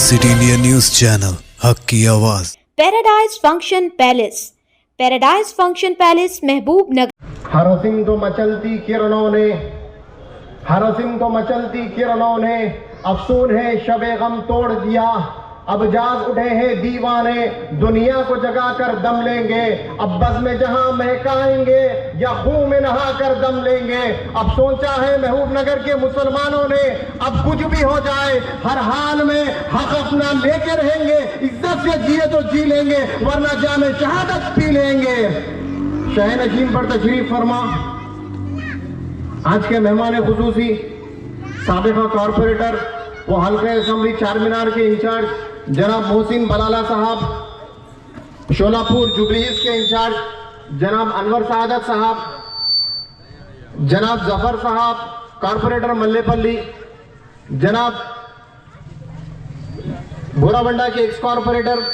City India news channel, हक की आवाज़। Paradise function palace, paradise function palace महबूब नगर। हरसिम तो मचलती किरणों ने, हरसिम तो मचलती किरणों ने अफसून है शबे गम तोड़ दिया। अब जाग उठे हैं दीवाने, दुनिया को जगा कर दम लेंगे। अब बज़ में जहां महकाएंगे या खून में नहा कर दम लेंगे। अब सोचा है महबूब नगर के मुसलमानों ने, अब कुछ भी हो जाए हर हाल में हक अपना लेके रहेंगे। इज्जत से जिए तो जी लेंगे, वरना जामे शहादत पी लेंगे। शाह नजीम पर तशरीफ फरमा आज के मेहमान खुसूसी साबिका कॉर्पोरेटर वो हल्का असेंबली चार मीनार के इंचार्ज जनाब मोहसिन बलाला साहब, शोलापुर जुबलीस के इंचार्ज जनाब अनवर सादत साहब, जनाब जफर साहब कॉर्पोरेटर मल्लेपल्ली, जनाब बोराबंडा के एक्स कॉर्पोरेटर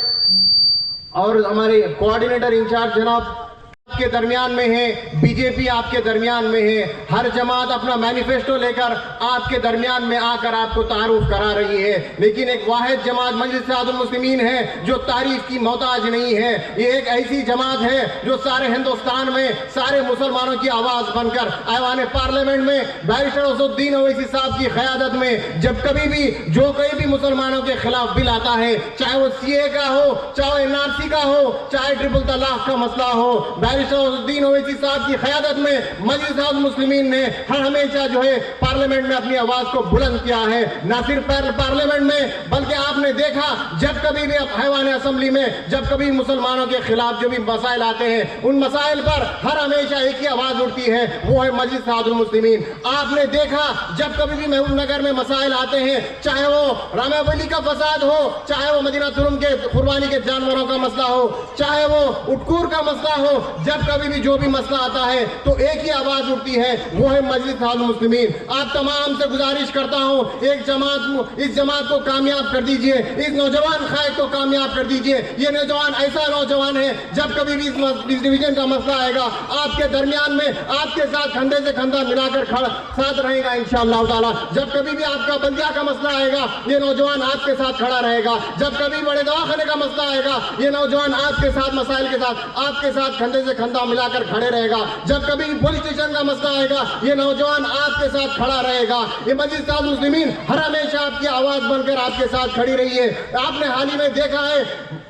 और हमारे कोऑर्डिनेटर इंचार्ज जनाब आपके दरमियान में है। बीजेपी आपके दरमियान में है। हर जमात अपना मैनिफेस्टो लेकर आपके दरमियान में आकर आपको तारुफ करा रही है, लेकिन एक वाहिद जमात मजलिस इत्तेहादुल मुस्लिमीन है जो तारीफ की मोहताज नहीं है। ये एक ऐसी जमात है जो सारे हिंदुस्तान में सारे मुसलमानों की आवाज बनकर ऐवान पार्लियामेंट में बैरिस्टर असदुद्दीन ओवैसी साहब की क़यादत में जब कभी भी जो कोई भी मुसलमानों के खिलाफ बिल आता है, चाहे वो सीए का हो, चाहे एनआरसी का हो, चाहे ट्रिपल तलाक का मसला हो, असदुद्दीन ओवैसी साहब की क़यादत में मजलिस इत्तेहादुल मुस्लिमीन ने हर हमेशा जो है पार्लियामेंट में अपनी आवाज को बुलंद किया है। न सिर्फ पार्लियामेंट में बल्कि आपने देखा जब कभी भी ऐवान असेंबली में जब कभी मुसलमानों के खिलाफ जो भी मसाइल आते हैं, उन मसाइल पर हर हमेशा एक ही आवाज उठती है, वो है मजलिस इत्तेहादुल मुस्लिमीन। आपने देखा जब कभी भी महबूब नगर में मसाइल आते हैं, चाहे वो रामावली का फसाद हो, चाहे वो मदीना तुरुम के कुर्बानी के जानवरों का मसला हो, चाहे वो उटकूर का मसला हो, जब कभी भी जो भी मसला आता है तो एक ही आवाज उठती है, वो है मजलिस इत्तेहादुल मुस्लिमीन। आप तमाम से गुजारिश करता हूं, एक जमात इस जमात को कामयाब कर दीजिए, इस नौजवान कायद को कामयाब कर दीजिए। ये नौजवान ऐसा नौजवान है जब कभी भी इस डिवीजन का मसला आएगा आपके दरमियान में आपके साथ कंधे से कंधा मिलाकर साथ रहेगा इंशाअल्लाह ताला। जब कभी भी आपका बल्दिया का मसला आएगा ये नौजवान आपके साथ खड़ा रहेगा। जब कभी बड़े दवाखाने का मसला आएगा ये नौजवान आपके साथ मसाइल के साथ आपके साथ कंधे से कंधा मिलाकर खड़े रहेगा। जब कभी पुलिस स्टेशन का मसला आएगा ये नौजवान आपके साथ खड़ा रहेगा। ये मजलिस इत्तेहादुल मुस्लिमीन हर हमेशा आपकी आवाज बनकर आपके साथ खड़ी रही है। आपने हाल ही में देखा है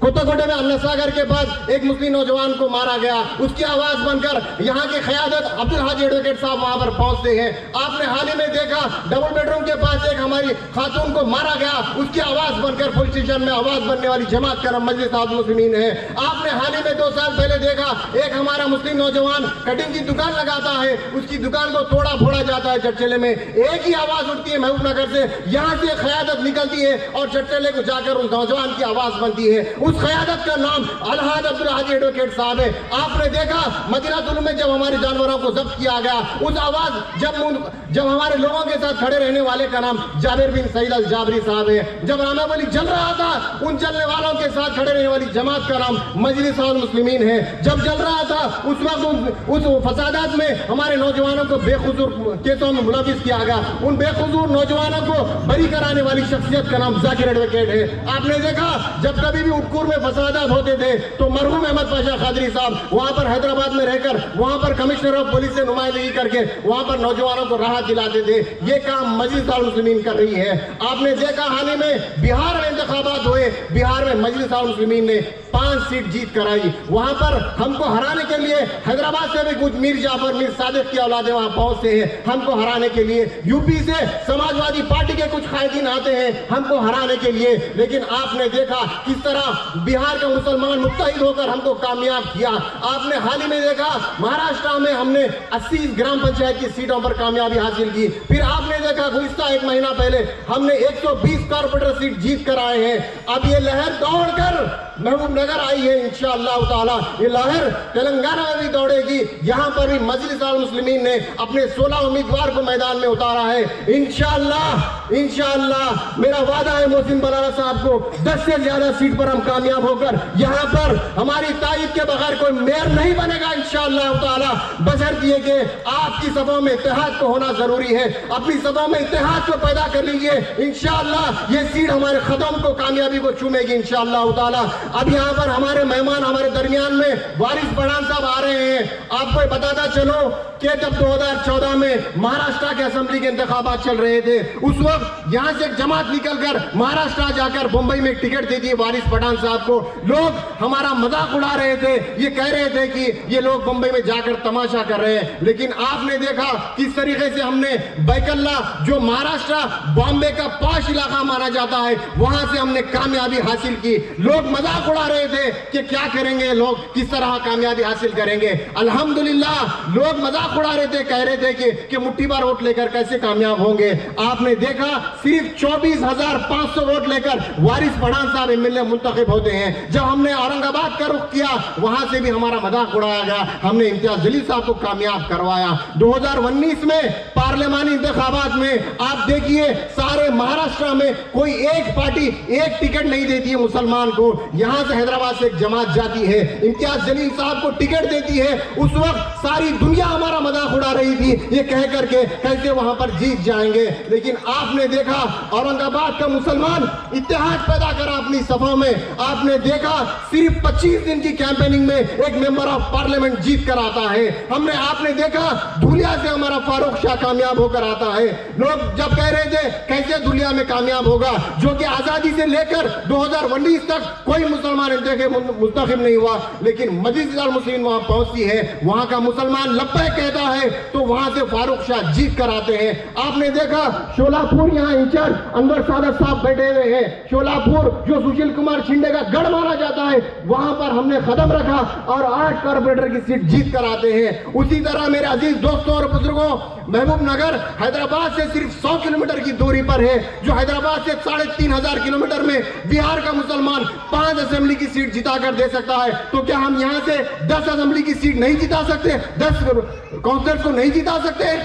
कोटाकोटे में अन्नासागर के पास एक मुस्लिम नौजवान को मारा गया, उसकी आवाज बनकर यहाँ की क़यादत अब्दुल हाजी एडवोकेट साहब वहां पर पहुंचते हैं। आपने हाल ही में देखा डबल बेडरूम के पास एक हमारी खातून को मारा गया, उसकी आवाज बनकर पुलिस स्टेशन में आवाज बनने वाली जमात का नाम मजलिस इत्तेहादुल मुस्लिमीन है। आपने हाल ही में 2 साल पहले देखा एक हमारा मुस्लिम नौजवान कटिंग की दुकान लगाता है, उसकी दुकान को तोड़ा फोड़ा जाता है चटचले में। एक ही आवाज उठती है महबूब नगर से, यहाँ से क़यादत निकलती है और चटचले को जाकर उस नौजवान की आवाज बनती है। उस क़यादत का नाम अलहाज अब्दुल हाजी एडवोकेट साहब है। आपने देखा मदीना तुरुम में जब हमारे जानवरों को जब्त किया गया, उस आवाज जब हमारे लोगों के साथ खड़े रहने वाले का नाम जाबिर बिन सईद अल जाबरी साहब है। जब रामावली जल रहा था उन जलने वालों के साथ खड़े रहने वाली जमात का नाम मजलिस इत्तेहादुल मुस्लिमीन है। जब जल रहा था उस वक्त उस फसादात में हमारे नौजवानों को बेखुसूर केसों में मुलविस किया गया, उन बेखुसूर नौजवानों को बरी कराने वाली शख्सियत का नाम जाकिर एडवोकेट है। आपने देखा जब कभी भी उटकूर में फसादात होते थे तो मरहूम अहमद पाशा खादरी साहब वहां पर हैदराबाद में रहकर वहां पर कमिश्नर ऑफ पुलिस से नुमाइंदगी करके वहां पर नौजवानों को राहत दिलाते थे। ये काम मजलिस इत्तेहादुल मुस्लिमीन कर रही है। आपने देखा हाल ही में बिहार में इंतखाबात हुए, बिहार में मजलिस इत्तेहादुल मुस्लिमीन ने 5 सीट जीत कराई। वहां पर हमको हराने के लिए हैदराबाद से भी कुछ मीर जाफर मीर सादिक की औलादे वहां पहुंचते हैं हमको हराने के लिए। यूपी से समाजवादी पार्टी के कुछ कायदीन आते हैं हमको हराने के लिए। लेकिन आपने देखा किस तरह बिहार का मुसलमान मुत्तहिद होकर हमको कामयाब किया। आपने हाल ही में देखा महाराष्ट्र में हमने 80 ग्राम पंचायत की सीटों पर कामयाबी हासिल की। फिर आपने देखा गुज़िश्ता 1 महीना पहले हमने 120 कॉर्पोरेटर सीट जीत कर आए हैं। अब ये लहर दौड़कर महबूब नगर आई है इंशाअल्लाह ताला। ये लहर तेलंगाना में भी दौड़ेगी। यहाँ पर भी मजलिस इत्तेहादुल मुस्लिमीन ने अपने 16 उम्मीदवार को मैदान में उतारा है। इंशाअल्लाह इंशाअल्लाह मेरा वादा है मोहसिन बलाला साहब को 10 से ज्यादा सीट पर हम कामयाब होकर यहाँ पर हमारी तारीफ के बगैर कोई मेयर नहीं बनेगा इंशाअल्लाह ताला, बशर्ते ये कि आपकी सभा में इत्तेहाद को होना जरूरी है। अपनी सभा में इत्तेहाद को पैदा कर लीजिए, इंशाअल्लाह ये सीट हमारे कदम को कामयाबी को चूमेगी इंशाअल्लाह ताला। अब यहाँ पर हमारे मेहमान हमारे दरमियान में वारिस पठान साहब आ रहे हैं। आपको बताता चलो कि जब 2014 में महाराष्ट्र के असेंबली के इंतखाबात चल रहे थे, उस वक्त यहाँ से एक जमात निकलकर महाराष्ट्र जाकर मुंबई में टिकट दे दिए वारिस पठान साहब को। लोग हमारा मजाक उड़ा रहे थे, ये कह रहे थे कि ये लोग मुंबई में जाकर तमाशा कर रहे हैं, लेकिन आपने देखा किस तरीके से हमने बैकल्ला जो महाराष्ट्र बॉम्बे का पॉश इलाका माना जाता है, वहां से हमने कामयाबी हासिल की। लोग मजाक उड़ा रहे थे कि क्या करेंगे लोग, किस तरह कामयाबी हासिल करेंगे। अल्हम्दुलिल्लाह लोग मजाक उड़ा रहे थे, कह रहे थे कि मुट्ठी भर वोट लेकर कैसे कामयाब होंगे। आपने देखा सिर्फ 24,500 वोट लेकर वारिस पठान साहब एमएलए मुंतखब होते हैं। जब हमने औरंगाबाद का रुख किया, वहां से भी हमारा मजाक उड़ाया गया, हमने इम्तियाज जलील साहब को कामयाब करवाया। 2019 में पार्लियामानी इंतखाबात में आप देखिए सारे महाराष्ट्र में कोई एक पार्टी एक टिकट नहीं देती है मुसलमान को। यहां से हैदराबाद से एक जमात जाती है, इम्तियाज जलील साहब को टिकट देती है। उस वक्त सारी दुनिया हमारा मजाक उड़ा रही थी, ये कह करके कैसे वहां पर जीत जाएंगे। लेकिन आपने देखा औरंगाबाद का मुसलमान इत्तेहाद पैदा करा अपनी सभा में। आपने देखा सिर्फ 25 दिन की कैंपेनिंग में एक मेंबर ऑफ पार्लियामेंट जीत कर आता है। आपने देखा धुलिया से हमारा फारूक शाह कामयाब होकर आता है। लोग जब कह रहे थे कैसे धुलिया में कामयाब होगा, जो कि आजादी से लेकर 2019 तक कोई मुसलमान मुंतखब नहीं हुआ, लेकिन मजलिस मुस्लिम वहां पहुंचती है, वहां का मुसलमान लब्बैक कहता है तो वहां से फारूक शाह जीत कर आते हैं। आपने देखा शोलापुर यहाँ इंचार्ज अनवर सादत साहब बैठे हुए हैं। शोलापुर जो सुशील कुमार शिंदे का गढ़ माना जाता है, वहां पर हमने कदम रखा और 8 कॉर्पोरेटर की सीट जीत कर आते हैं। उसी तरह मेरे अजीज दोस्तों और बुजुर्गों, महबूब नगर हैदराबाद से सिर्फ 100 किलोमीटर की दूरी पर है, जो हैदराबाद से 3,500 किलोमीटर में बिहार का मुसलमान 5 असेंबली की सीट जिता कर दे सकता है। तो क्या हम यहाँ से 10 असेंबली की सीट नहीं जिता सकते, 10 काउंसिलर्स को नहीं जिता सकते?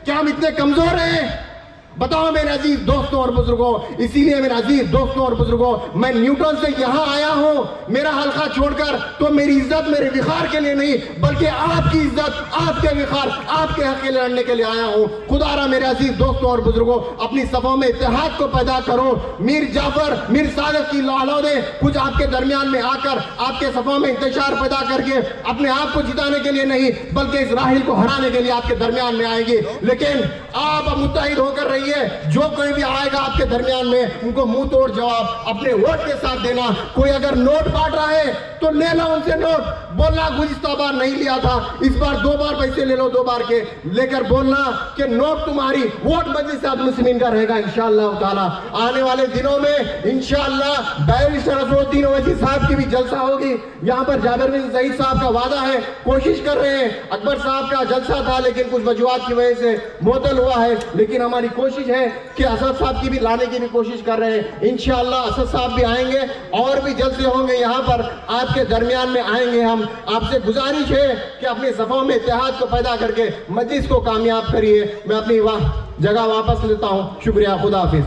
क्या हम इतने कमजोर हैं? बताओ मेरे अजीज दोस्तों और बुजुर्गों। इसीलिए मेरे अजीज दोस्तों और बुजुर्गों, मैं न्यूटन से यहाँ आया हूँ मेरा हल्का छोड़कर, तो मेरी इज्जत मेरे विखार के लिए नहीं, बल्कि आपकी इज्जत आपके विखार आपके हक के लिए लड़ने के लिए आया हूँ। खुदारा मेरे अजीज दोस्तों और बुजुर्गों, अपनी सभा में इत्तेहाद को पैदा करो। मीर जाफर मीर सादिक की औलादें कुछ आपके दरमियान में आकर आपके सभा में इंतशार पैदा करके अपने आप को जिताने के लिए नहीं, बल्कि इस राहिल को हराने के लिए आपके दरमियान में आएगी। लेकिन आप मुत्तहिद होकर रहिए। जो कोई भी आएगा आपके दरमियान में, उनको मुंह तोड़ जवाब अपने वोट के साथ देना। कोई अगर नोट बांट रहा है तो ले लो उनसे नोट, बोलना गुज़िश्ता बार नहीं लिया था, इस बार 2 बार पैसे ले लो, 2 बार के लेकर बोलना कि नोट तुम्हारी, वोट मजलिस मुस्लिमीन का रहेगा इंशाअल्लाह ताला। आने वाले दिनों में इंशाअल्लाह बैरिस्टर असदुद्दीन ओवैसी साहब की भी जलसा होगी। यहाँ पर जाबिर बिन सईद साहब का वादा है, कोशिश कर रहे हैं। अकबर साहब का जलसा था लेकिन कुछ वजूहात की वजह से मुअत्तल हुआ है, लेकिन हमारी कोशिश है कि असद साहब की भी लाने की भी कोशिश कर रहे हैं। इंशाअल्लाह असद साहब भी आएंगे और भी जलसे होंगे, यहाँ पर आपके दरमियान में आएंगे। हम आपसे गुजारिश है कि अपनी सफों में इत्तेहाद को पैदा करके मजलिस को कामयाब करिए। मैं अपनी जगह वापस लेता हूँ। शुक्रिया, खुदा हाफिज।